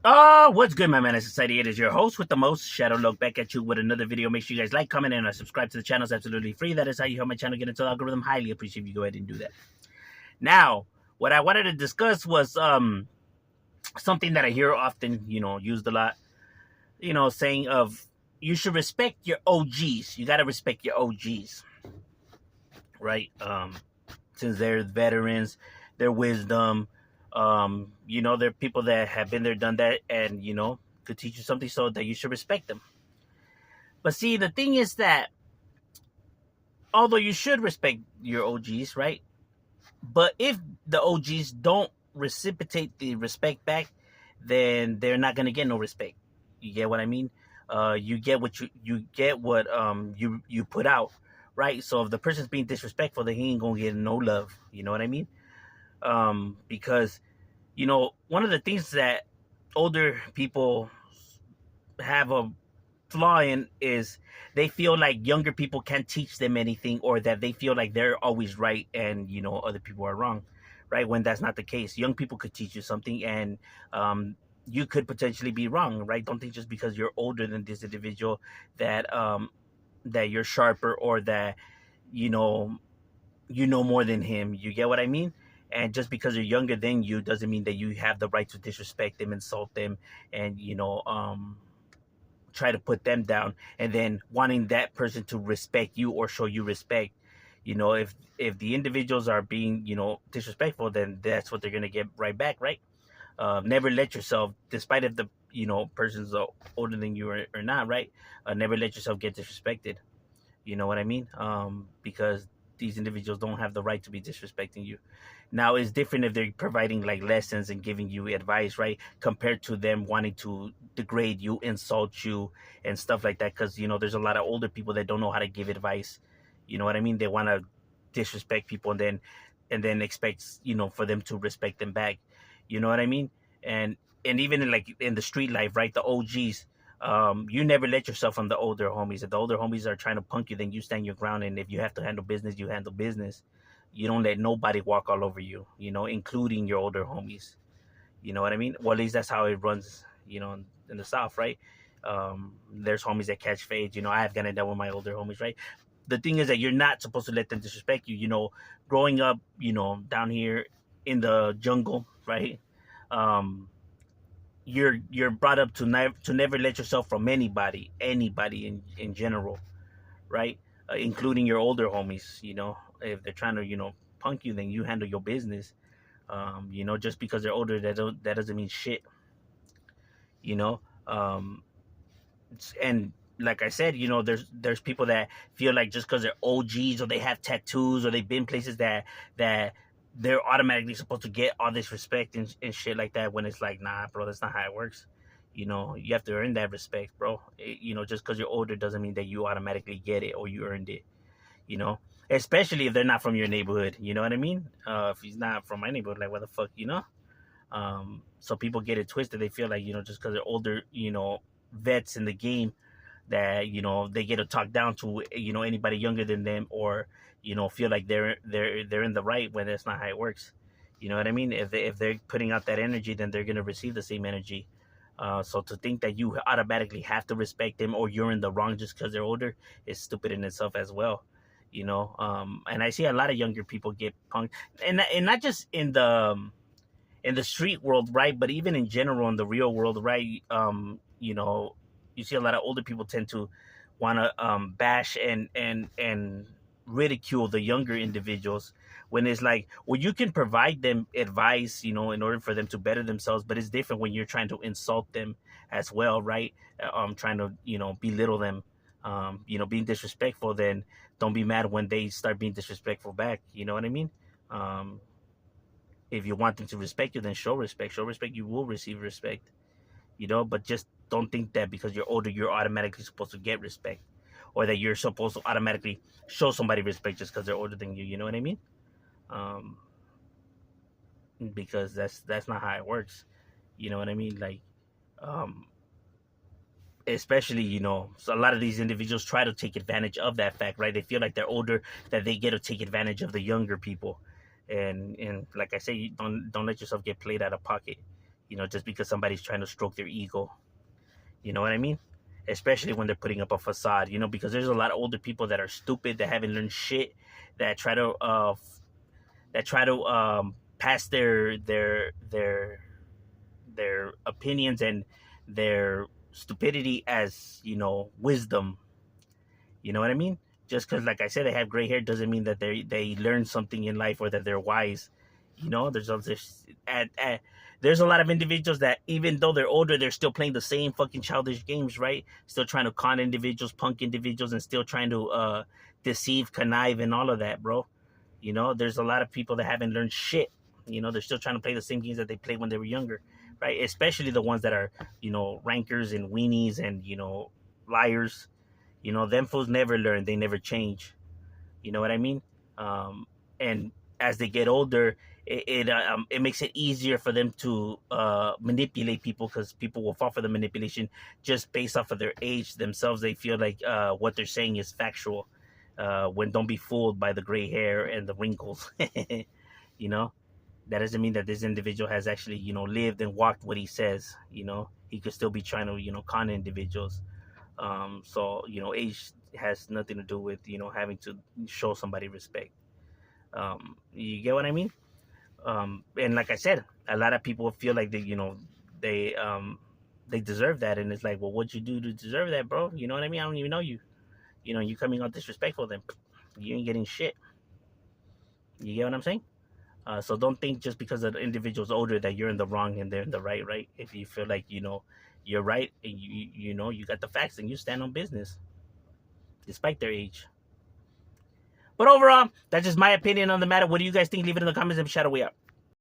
What's good, my man? It's Society. It is your host with the most, Shadow Look, back at you with another video. Make sure you guys like, comment, and subscribe to the channel. It's absolutely free. That is how you help my channel get into the algorithm. Highly appreciate if you go ahead and do that. Now, what I wanted to discuss was something that I hear often, used a lot, saying of you should respect your OGs. You gotta respect your OGs, right? Since they're veterans, their wisdom, they're people that have been there, done that, and could teach you something, so that you should respect them. But see, the thing is that although you should respect your OGs, right? But if the OGs don't reciprocate the respect back, then they're not gonna get no respect. You get what I mean? You get what you get what you put out, right? So if the person's being disrespectful, then he ain't gonna get no love. You know what I mean? Because one of the things that older people have a flaw in is they feel like younger people can't teach them anything, or that they feel like they're always right and other people are wrong, right? When that's not the case. Young people could teach you something, and you could potentially be wrong, right? Don't think just because you're older than this individual that you're sharper, or that you know more than him. You get what I mean? And just because they're younger than you doesn't mean that you have the right to disrespect them, insult them, and try to put them down, and then wanting that person to respect you or show you respect. If the individuals are being disrespectful, then that's what they're gonna get right back, right? Never let yourself, despite if the person's older than you, or not, right? Never let yourself get disrespected. You know what I mean? Because these individuals don't have the right to be disrespecting you. Now, it's different if they're providing like lessons and giving you advice, right? Compared to them wanting to degrade you, insult you, and stuff like that. Because there's a lot of older people that don't know how to give advice. You know what I mean? They want to disrespect people, and then expect for them to respect them back. You know what I mean? And even in the street life, right? The OGs, you never let yourself on the older homies. If the older homies are trying to punk you, then you stand your ground. And if you have to handle business, you handle business. You don't let nobody walk all over you, including your older homies. You know what I mean? Well, at least that's how it runs, in the South, right? There's homies that catch fades. I have gotten that with my older homies, right? The thing is that you're not supposed to let them disrespect you. Growing up, down here in the jungle, right? Um, you're brought up to never let yourself from anybody in general, right? Including your older homies. If they're trying to punk you, then you handle your business. Just because they're older, that doesn't mean shit. you know um and like I said, there's people that feel like just because they're OGs, or they have tattoos, or they've been places that they're automatically supposed to get all this respect, and shit like that, when it's like, nah, bro, that's not how it works. You have to earn that respect, bro. Just because you're older doesn't mean that you automatically get it or you earned it. you know Especially if they're not from your neighborhood. You know what I mean? If he's not from my neighborhood, like, what the fuck, so people get it twisted. They feel like, just because they're older, vets in the game, that they get to talk down to anybody younger than them, or feel like they're in the right, when that's not how it works. You know what I mean? If they're putting out that energy, then they're gonna receive the same energy. So to think that you automatically have to respect them, or you're in the wrong just because they're older, is stupid in itself as well. And I see a lot of younger people get punked, and not just in the street world, right? But even in general, in the real world, right? You see a lot of older people tend to want to bash and ridicule the younger individuals, when it's like, well, you can provide them advice, in order for them to better themselves, but it's different when you're trying to insult them as well, right? Trying to belittle them, being disrespectful. Then don't be mad when they start being disrespectful back. You know what I mean? Um, if you want them to respect you, then show respect. Show respect, you will receive respect. But just don't think that because you're older, you're automatically supposed to get respect, or that you're supposed to automatically show somebody respect just because they're older than you. You know what I mean? Um, because that's not how it works. You know what I mean? Like, um, especially, so a lot of these individuals try to take advantage of that fact, right? They feel like they're older, that they get to take advantage of the younger people. And like I say, you don't let yourself get played out of pocket. just because somebody's trying to stroke their ego. You know what I mean? Especially when they're putting up a facade, because there's a lot of older people that are stupid, that haven't learned shit, that try to pass their opinions and their stupidity as wisdom. You know what I mean? Just because, like I said, they have gray hair doesn't mean that they learn something in life or that they're wise. There's a lot of individuals that, even though they're older, they're still playing the same fucking childish games, right? Still trying to con individuals, punk individuals, and still trying to deceive, connive, and all of that, bro. There's a lot of people that haven't learned shit. They're still trying to play the same games that they played when they were younger, right? Especially the ones that are, rankers and weenies and, liars. Them fools never learn. They never change. You know what I mean? And as they get older, it makes it easier for them to manipulate people, because people will fall for the manipulation just based off of their age themselves. They feel like what they're saying is factual. When don't be fooled by the gray hair and the wrinkles. you know that doesn't mean that this individual has actually lived and walked what he says. He could still be trying to con individuals. So age has nothing to do with having to show somebody respect. You get what I mean? And like I said, a lot of people feel like they deserve that, and it's like, well, what'd you do to deserve that, bro? You know what I mean? I don't even know you. You coming out disrespectful, then you ain't getting shit. You get what I'm saying? So don't think just because the individual's older that you're in the wrong and they're in the right, right? If you feel like you're right and you got the facts, and you stand on business despite their age. But overall, that's just my opinion on the matter. What do you guys think? Leave it in the comments and shout away up.